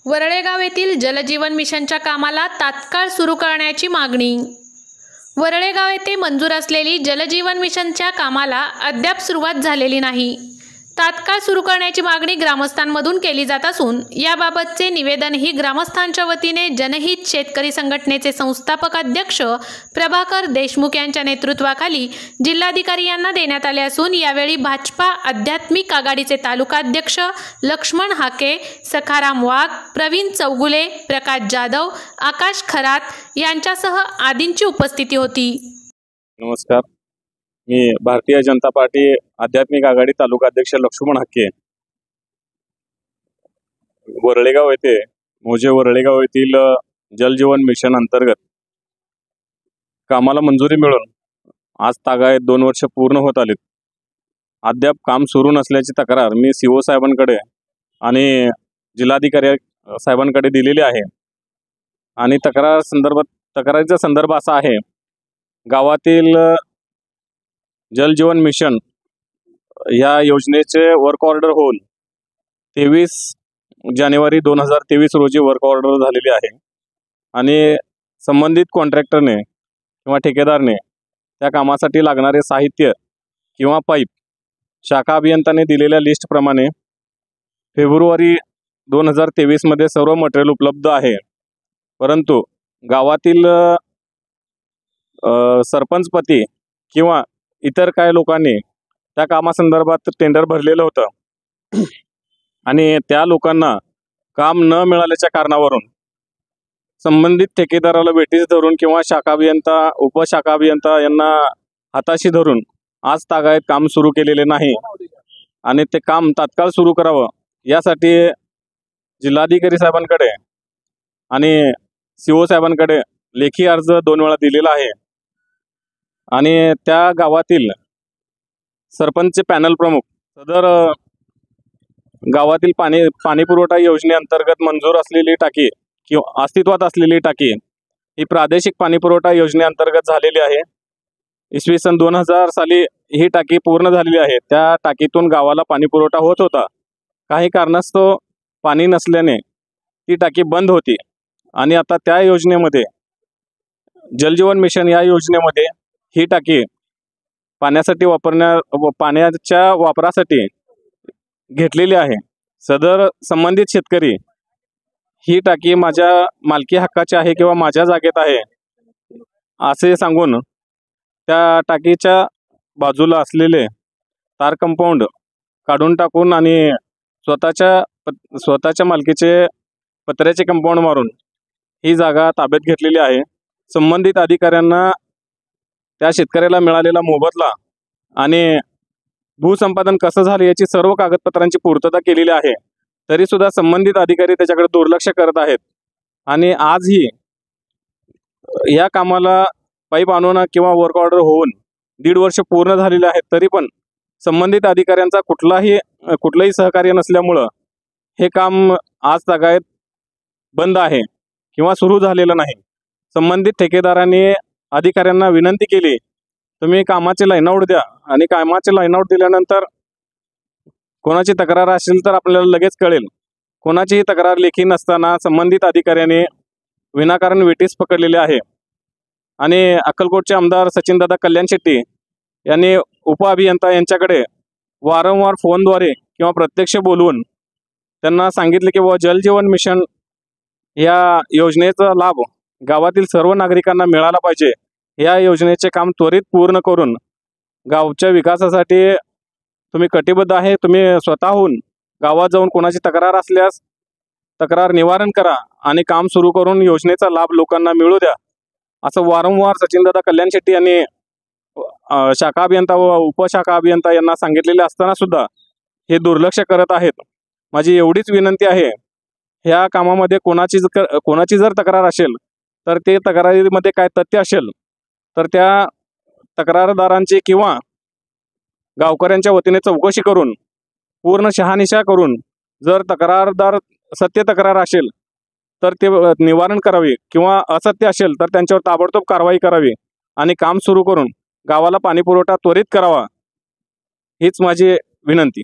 वरळेगाव येथील जलजीवन मिशनच्या कामाला तात्काळ सुरू करण्याची मागणी। वरळेगाव येथे मंजूर असलेली जलजीवन मिशनच्या कामाला अद्याप सुरुवात झालेली नाही। तात्काळ सुरू करण्याची मागणी ग्रामस्थांमधून केली जात असून याबाबतचे निवेदनही ग्रामस्थांच्या वतीने जनहित शेतकरी संघटनेचे संस्थापक अध्यक्ष प्रभाकर देशमुख यांच्या नेतृत्वाखाली जिल्हाधिकारी यांना देण्यात आले असून यावेळी भाजपा आध्यात्मिक आघाडीचे तालुकाध्यक्ष लक्ष्मण हाके, सखाराम वाघ, प्रवीण चौगुले, प्रकाश जाधव, आकाश खरात यांच्यासह आदींची उपस्थिती होती। नमस्कार, मी भारतीय जनता पार्टी आध्यात्मिक आघाडी तालुका अध्यक्ष लक्ष्मण हाके वरळेगाव येथे मोजे वरळेगाव येथील जलजीवन मिशन अंतर्गत कामाला मंजुरी मिळून आज तागायत 2 वर्ष पूर्ण होत आलीत। अद्याप काम सुरू नसल्याची तक्रार मी सीओ साहेबांकडे आणि जिल्हाधिकारी साहेबांकडे दिलेली आहे आणि तक्रारीचा संदर्भ असा आहे, गावातील जलजीवन मिशन या योजनेचे वर्क ऑर्डर होऊन 23 जानेवारी 2023 रोजी वर्क ऑर्डर झालेली आहे आणि संबंधित कॉन्ट्रॅक्टरने किंवा ठेकेदारने त्या कामासाठी लागणारे साहित्य किंवा पाईप शाखा अभियंत्याने दिलेल्या लिस्टप्रमाणे फेब्रुवारी 2023 मध्ये सर्व मटेरियल उपलब्ध आहे। परंतु गावातील सरपंचपती किंवा इतर काही लोकांनी त्या कामासंदर्भात टेंडर भरलेलं होतं आणि त्या लोकांना काम न मिळाल्याच्या कारणावरून संबंधित ठेकेदाराला वेटीस धरून किंवा शाखा अभियंता, उपशाखा अभियंता यांना हाताशी धरून आज तागायत काम सुरू केलेले नाही आणि ते काम तात्काळ सुरू करावं यासाठी जिल्हाधिकारी साहेबांकडे आणि सीओ साहेबांकडे लेखी अर्ज 2 वेळा दिलेला आहे आणि त्या गावातील सरपंच पॅनल प्रमुख सदर गावातील पाणी पुरवठा योजनेअंतर्गत मंजूर असलेली टाकी किंवा अस्तित्वात असलेली टाकी ही प्रादेशिक पाणी पुरवठा योजनेअंतर्गत झालेली आहे। इसवी सन 2000 साली ही टाकी पूर्ण झालेली आहे। त्या टाकीतून गावाला पाणी पुरवठा होत होता। काही कारणास्तव पाणी नसल्याने ती टाकी बंद होती आणि आता त्या योजनेमध्ये जलजीवन मिशन या योजनेमध्ये ही टाकी पाण्याच्या वापरासाठी घेतलेली आहे। सदर संबंधित शेतकरी ही टाकी माझ्या मालकी हक्काची आहे किंवा माझ्या जागेत आहे असे सांगून त्या टाकीच्या बाजूला असलेले तार कंपाऊंड काढून टाकून आणि स्वतःच्या मालकीचे पत्र्याचे कंपाऊंड मारून ही जागा ताब्यात घेतलेली आहे। संबंधित अधिकाऱ्यांना त्या शेतकऱ्याला मिळालेला मोबदला आणि भूसंपादन कसं झालं याची सर्व कागदपत्रांची पूर्तता केलेली आहे, तरी सुद्धा संबंधित अधिकारी त्याच्याकडे दुर्लक्ष करत आहेत आणि आजही या कामाला पाईप आणून किंवा वर्क ऑर्डर होऊन 1.5 वर्ष पूर्ण झालेले आहेत, तरी पण संबंधित अधिकाऱ्यांचा कुठलंही सहकार्य नसल्यामुळं हे काम आज तागायत बंद आहे किंवा सुरू झालेलं नाही। संबंधित ठेकेदारांनी अधिकाऱ्यांना विनंती केली, तुम्ही कामाचे लाईन आउट द्या आणि कामाचे लाईन आउट दिल्यानंतर कोणाची तक्रार असेल तर आपल्याला लगेच कळेल। कोणाचीही तक्रार लेखी नसताना संबंधित अधिकाऱ्यांनी विनाकारण वेटीस पकडलेले आहे आणि अक्कलकोटचे आमदार सचिनदादा कल्याण शेट्टी यांनी उपअभियंता यांच्याकडे वारंवार फोनद्वारे किंवा प्रत्यक्ष बोलवून त्यांना सांगितले की जलजीवन मिशन या योजनेचा लाभ गावातील सर्व नागरिकांना मिळाला पाहिजे। या योजनेचे काम त्वरित पूर्ण करून गावच्या विकासासाठी तुम्ही कटिबद्ध आहे। तुम्ही स्वतःहून गावात जाऊन कोणाची तक्रार असल्यास तक्रार निवारण करा आणि काम सुरू करून योजनेचा लाभ लोकांना मिळू द्या, असं वारंवार सचिनदादा कल्याण शेट्टी यांनी शाखा अभियंता व उपशाखा अभियंता यांना सांगितलेले असताना सुद्धा हे दुर्लक्ष करत आहेत। माझी एवढीच विनंती आहे, ह्या कामामध्ये कोणाची जर तक्रार असेल तर ते तक्रारीमध्ये काय तथ्य असेल तर त्या तक्रारदारांची किंवा गावकऱ्यांच्या वतीने चौकशी करून पूर्ण शहानिशा करून जर तक्रारदार सत्य तक्रार असेल तर ते निवारण करावे किंवा असत्य असेल तर त्यांच्यावर ताबडतोब कारवाई करावी आणि काम सुरू करून गावाला पाणी पुरवठा त्वरित करावा, हीच माझी विनंती।